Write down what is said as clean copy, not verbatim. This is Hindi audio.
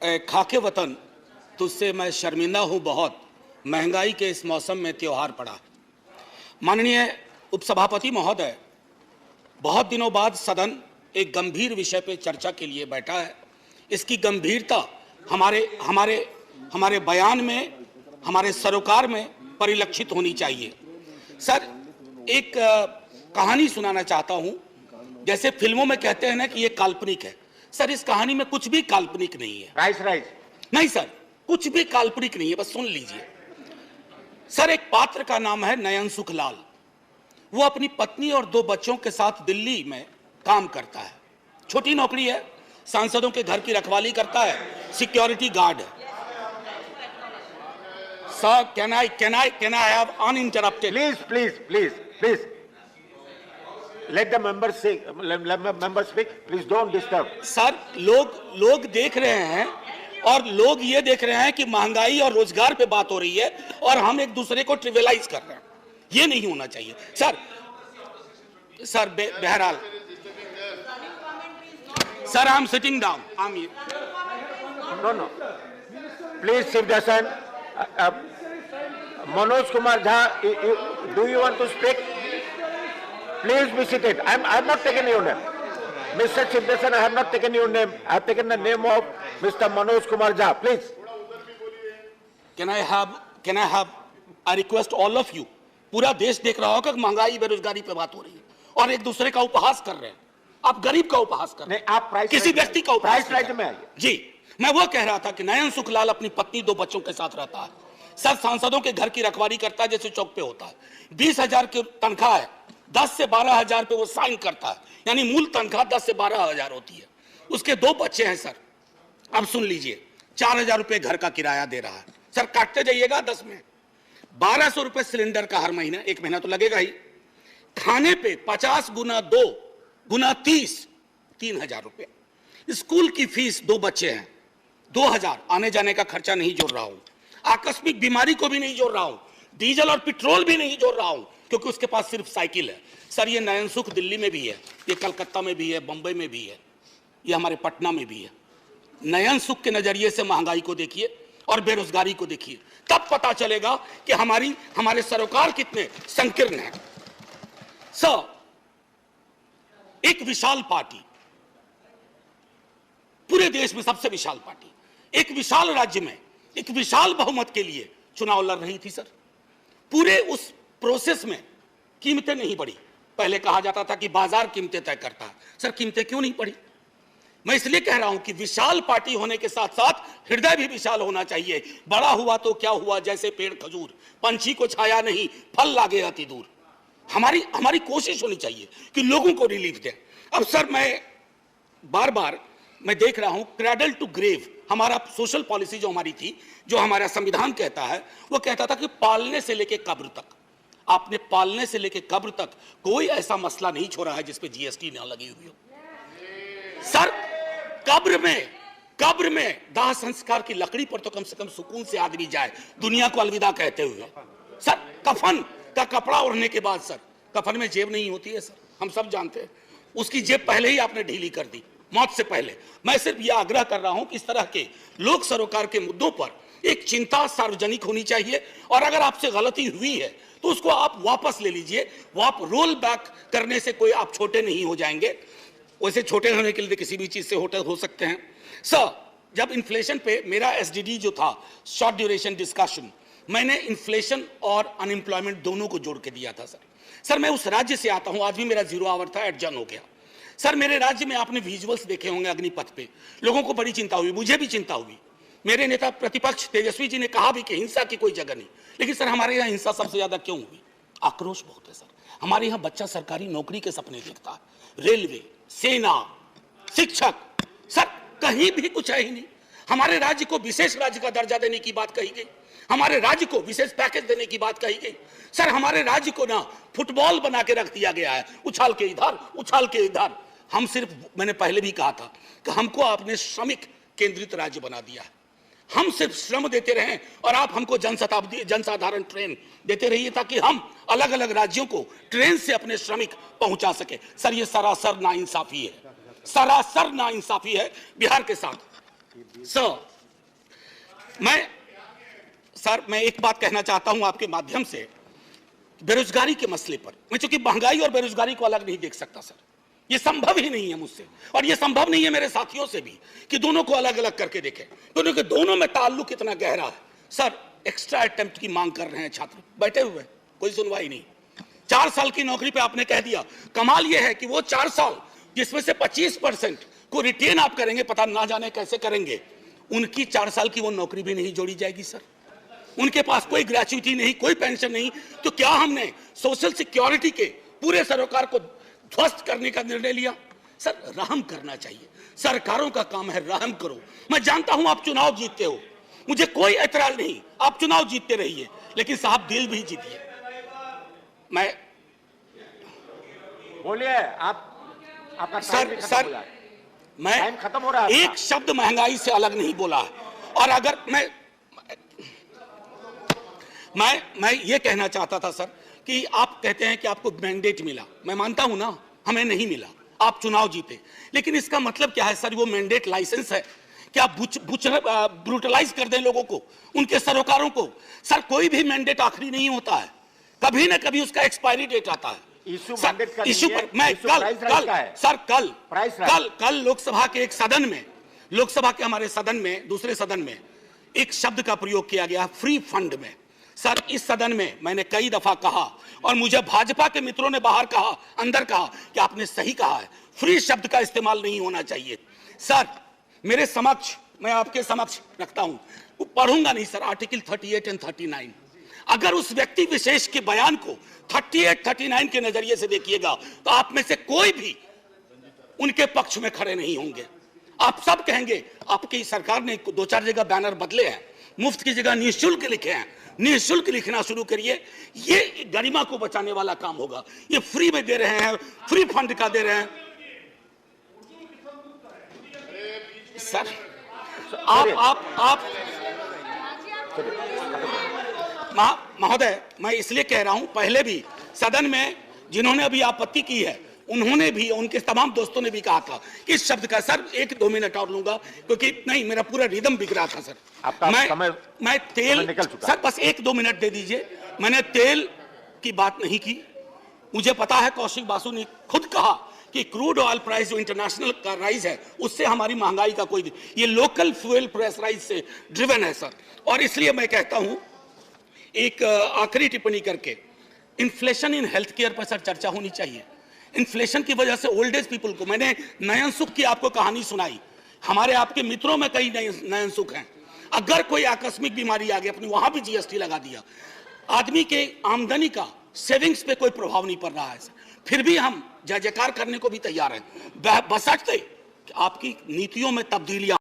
खाके वतन तुझसे मैं शर्मिंदा हूं बहुत, महंगाई के इस मौसम में त्योहार पड़ा। माननीय उपसभापति महोदय, बहुत दिनों बाद सदन एक गंभीर विषय पर चर्चा के लिए बैठा है। इसकी गंभीरता हमारे बयान में, हमारे सरोकार में परिलक्षित होनी चाहिए। सर, एक कहानी सुनाना चाहता हूं। जैसे फिल्मों में कहते हैं ना कि ये काल्पनिक है, सर इस कहानी में कुछ भी काल्पनिक नहीं है। राइट नहीं सर, कुछ भी काल्पनिक नहीं है, बस सुन लीजिए। सर, एक पात्र का नाम है नयन सुखलाल। वो अपनी पत्नी और 2 बच्चों के साथ दिल्ली में काम करता है। छोटी नौकरी है, सांसदों के घर की रखवाली करता है, सिक्योरिटी गार्ड है। Sir, can I have uninterrupted? Please. Let the members speak. Please don't disturb. Sir, लोग देख रहे हैं और लोग ये देख रहे हैं कि महंगाई और रोजगार पे बात हो रही है और हम एक दूसरे को ट्रिवियलाइज कर रहे हैं। ये नहीं होना चाहिए सर। बहरहाल sir, I am sitting down. No. Please sit down. Manoj Kumar Jha, do you want to speak? Please be seated. I have not taken your name. Mr. Chiddasan, I have not taken your name. I have taken the name of Mr. Manoj Kumar Jha. Please. Can I have I request all of you? पूरा देश देख रहा होगा कि महंगाई बेरोजगारी पे बात हो रही है और एक दूसरे का उपहास कर रहे हैं। आप गरीब का उपहास कर रहे हैं। आप प्राइस किसी व्यक्ति का उपहास राइट में आइए। जी, मैं वो कह रहा था कि नयन सुखलाल अपनी पत्नी 2 बच्चों के साथ रहता है। सब सांसदों के घर की रखवाली करता है, जैसे चौक पे होता है। 20,000 की तनख्वाह है, 10 से 12,000 पे वो साइन करता है, यानी मूल तनख्वाह 10 से 12,000 होती है। उसके 2 बच्चे हैं सर। अब सुन लीजिए, 4,000 रुपए घर का किराया दे रहा है। सर, काटते जाइएगा 10 में 1,200 रुपए सिलेंडर का हर महीना, 1 महीना तो लगेगा ही। खाने पे 50 गुना 2 गुना 30, 3,000 रुपए। स्कूल की फीस, 2 बच्चे हैं, 2,000। आने जाने का खर्चा नहीं जोड़ रहा हूं, आकस्मिक बीमारी को भी नहीं जोड़ रहा हूं, डीजल और पेट्रोल भी नहीं जोड़ रहा हूं, क्योंकि उसके पास सिर्फ साइकिल है। सर, ये नयन सुख दिल्ली में भी है, ये कलकत्ता में भी है, बंबई में भी है, ये हमारे पटना में भी है। नयन सुख के नजरिए से महंगाई को देखिए और बेरोजगारी को देखिए, तब पता चलेगा कि हमारे सरोकार कितने संकीर्ण हैं। सर, एक विशाल पार्टी, पूरे देश में सबसे विशाल पार्टी, एक विशाल राज्य में एक विशाल बहुमत के लिए चुनाव लड़ रही थी। सर, पूरे उस प्रोसेस में कीमतें नहीं बढ़ी। पहले कहा जाता था कि बाजार कीमतें तय करता है। सर, कीमतें क्यों नहीं बढ़ी? मैं इसलिए कह रहा हूं कि विशाल पार्टी होने के साथ साथ हृदय भी विशाल होना चाहिए। बड़ा हुआ तो क्या हुआ, जैसे पेड़ खजूर, पंछी को छाया नहीं, फल लागे अति दूर। हमारी कोशिश होनी चाहिए कि लोगों को रिलीफ दें। अब सर, मैं बार मैं देख रहा हूं क्रैडल टू ग्रेव, हमारा सोशल पॉलिसी जो हमारी थी, जो हमारा संविधान कहता है, वो कहता था कि पालने से लेके कब्र तक, आपने पालने से लेके कब्र तक कोई ऐसा मसला नहीं छोड़ा है जिस पे जीएसटी ना लगी हुई हो। सर, कब्र में दाह संस्कार की लकड़ी पर तो कम से कम सुकून से आदमी जाए, दुनिया को अलविदा कहते हुए। सर, कफन का कपड़ा ओढ़ने के बाद, सर, कफन में जेब नहीं होती है सर, हम सब जानते हैं। उसकी जेब पहले ही आपने ढीली कर दी, मौत से पहले। मैं सिर्फ यह आग्रह कर रहा हूं कि इस तरह के लोक सरोकार के मुद्दों पर एक चिंता सार्वजनिक होनी चाहिए, और अगर आपसे गलती हुई है तो उसको आप वापस ले लीजिए। वो आप रोल बैक करने से कोई आप छोटे नहीं हो जाएंगे। वैसे छोटे होने के लिए किसी भी चीज से हो सकते हैं। सर, जब इन्फ्लेशन पे मेरा एसडीडी जो था, शॉर्ट ड्यूरेशन डिस्कशन, मैंने इन्फ्लेशन और अनएम्प्लॉयमेंट दोनों को जोड़ के दिया था। सर, मैं उस राज्य से आता हूं, आज भी मेरा 0 आवर था, एडजर्न हो गया। सर, मेरे राज्य में आपने विजुअल्स देखे होंगे अग्निपथ पे, लोगों को बड़ी चिंता हुई, मुझे भी चिंता हुई। मेरे नेता प्रतिपक्ष तेजस्वी जी ने कहा भी कि हिंसा की कोई जगह नहीं, लेकिन सर हमारे यहाँ हिंसा सबसे ज्यादा क्यों हुई? आक्रोश बहुत है सर। हमारे यहाँ बच्चा सरकारी नौकरी के सपने देखता है, रेलवे, सेना, शिक्षक, सर कहीं भी कुछ है ही नहीं। हमारे राज्य को विशेष राज्य का दर्जा देने की बात कही गई, हमारे राज्य को विशेष पैकेज देने की बात कही गई। सर, हमारे राज्य को ना फुटबॉल बना के रख दिया गया है, उछाल के इधर उछाल के इधर। हम सिर्फ, मैंने पहले भी कहा था कि हमको आपने श्रमिक केंद्रित राज्य बना दिया है। हम सिर्फ श्रम देते रहें और आप हमको जनसाधारण ट्रेन देते रहिए, ताकि हम अलग अलग राज्यों को ट्रेन से अपने श्रमिक पहुंचा सके। सर, ये सरासर नाइंसाफी है, सरासर नाइंसाफी है बिहार के साथ। सर, मैं एक बात कहना चाहता हूं आपके माध्यम से, बेरोजगारी के मसले पर। मैं चूंकि महंगाई और बेरोजगारी को अलग नहीं देख सकता सर, ये संभव ही नहीं है मुझसे, और ये संभव नहीं है मेरे साथियों से भी कि दोनों को अलग अलग करके देखें, क्योंकि दोनों में ताल्लुक इतना गहरा है। सर, एक्स्ट्रा अटेम्प्ट की मांग कर रहे हैं छात्र बैठे हुए, कोई सुनवाई नहीं। 4 साल की नौकरी पे आपने कह दिया। कमाल यह है कि वो 4 साल जिसमें से 25% को रिटेन आप करेंगे, पता ना जाने कैसे करेंगे, उनकी 4 साल की वो नौकरी भी नहीं जोड़ी जाएगी सर। उनके पास कोई ग्रेच्युटी नहीं, कोई पेंशन नहीं। तो क्या हमने सोशल सिक्योरिटी के पूरे सरोकार को ध्वस्त करने का निर्णय लिया? सर, रहम करना चाहिए, सरकारों का काम है, रहम करो। मैं जानता हूं आप चुनाव जीतते हो, मुझे कोई एतराज नहीं, आप चुनाव जीतते रहिए, लेकिन साहब दिल भी जीतिए। मैं बोलिए, आपका टाइम खत्म हो जाए। मैं टाइम खत्म हो रहा है। एक शब्द महंगाई से अलग नहीं बोला है। और अगर मैं ये कहना चाहता था सर कि आप कहते हैं कि आपको मैंडेट मिला, मैं मानता हूं ना, हमें नहीं मिला, आप चुनाव जीते, लेकिन इसका मतलब क्या है सर? वो मैंडेट लाइसेंस है क्या? ब्रूटलाइज कर दें लोगों को, उनके सरोकारों को? सर, कोई भी मैंडेट आखिरी नहीं होता है, कभी ना कभी उसका एक्सपायरी डेट आता है। इशू पर मैं कल लोकसभा के एक सदन में, लोकसभा के हमारे सदन में, दूसरे सदन में एक शब्द का प्रयोग किया गया, फ्री फंड में। सर, इस सदन में मैंने कई दफा कहा, और मुझे भाजपा के मित्रों ने बाहर कहा, अंदर कहा कि आपने सही कहा है, फ्री शब्द का इस्तेमाल नहीं होना चाहिए। सर, मेरे समक्ष, मैं आपके समक्ष रखता हूं, पढ़ूंगा नहीं सर, आर्टिकल 38 और 39। अगर उस व्यक्ति विशेष के बयान को 38-39 के नजरिए से देखिएगा, तो आप में से कोई भी उनके पक्ष में खड़े नहीं होंगे। आप सब कहेंगे आपकी सरकार ने 2-4 जगह बैनर बदले हैं, मुफ्त की जगह निःशुल्क लिखे हैं, निःशुल्क लिखना शुरू करिए, ये गरिमा को बचाने वाला काम होगा। ये फ्री में दे रहे हैं, फ्री फंड का दे रहे हैं। सर, आप महोदय, मैं इसलिए कह रहा हूं, पहले भी सदन में जिन्होंने अभी आपत्ति की है, उन्होंने भी, उनके तमाम दोस्तों ने भी कहा था कि इस शब्द का, सर 1-2 मिनट और लूंगा, क्योंकि नहीं, मेरा पूरा रिदम बिक रहा था सर। मैं तेल, सर बस 1-2 मिनट दे दीजिए। मैंने तेल की बात नहीं की। मुझे पता है कौशिक बासु ने खुद कहा कि क्रूड ऑयल प्राइस जो इंटरनेशनल का राइज है, उससे हमारी महंगाई का कोई, ये लोकल फ्यूल प्राइस राइज से ड्रिवन है सर। और इसलिए मैं कहता हूं, एक आखिरी टिप्पणी करके, इन्फ्लेशन इन हेल्थ केयर पर सर चर्चा होनी चाहिए। इन्फ्लेशन की वजह से ओल्ड एज पीपल को, मैंने नयन सुख की आपको कहानी सुनाई, हमारे आपके मित्रों में कई नयन सुख हैं। अगर कोई आकस्मिक बीमारी आ गई, अपनी वहां भी जीएसटी लगा दिया, आदमी के आमदनी का सेविंग्स पे कोई प्रभाव नहीं पड़ रहा है, फिर भी हम जय जयकार करने को भी तैयार हैं, बशर्ते आपकी नीतियों में तब्दीलियां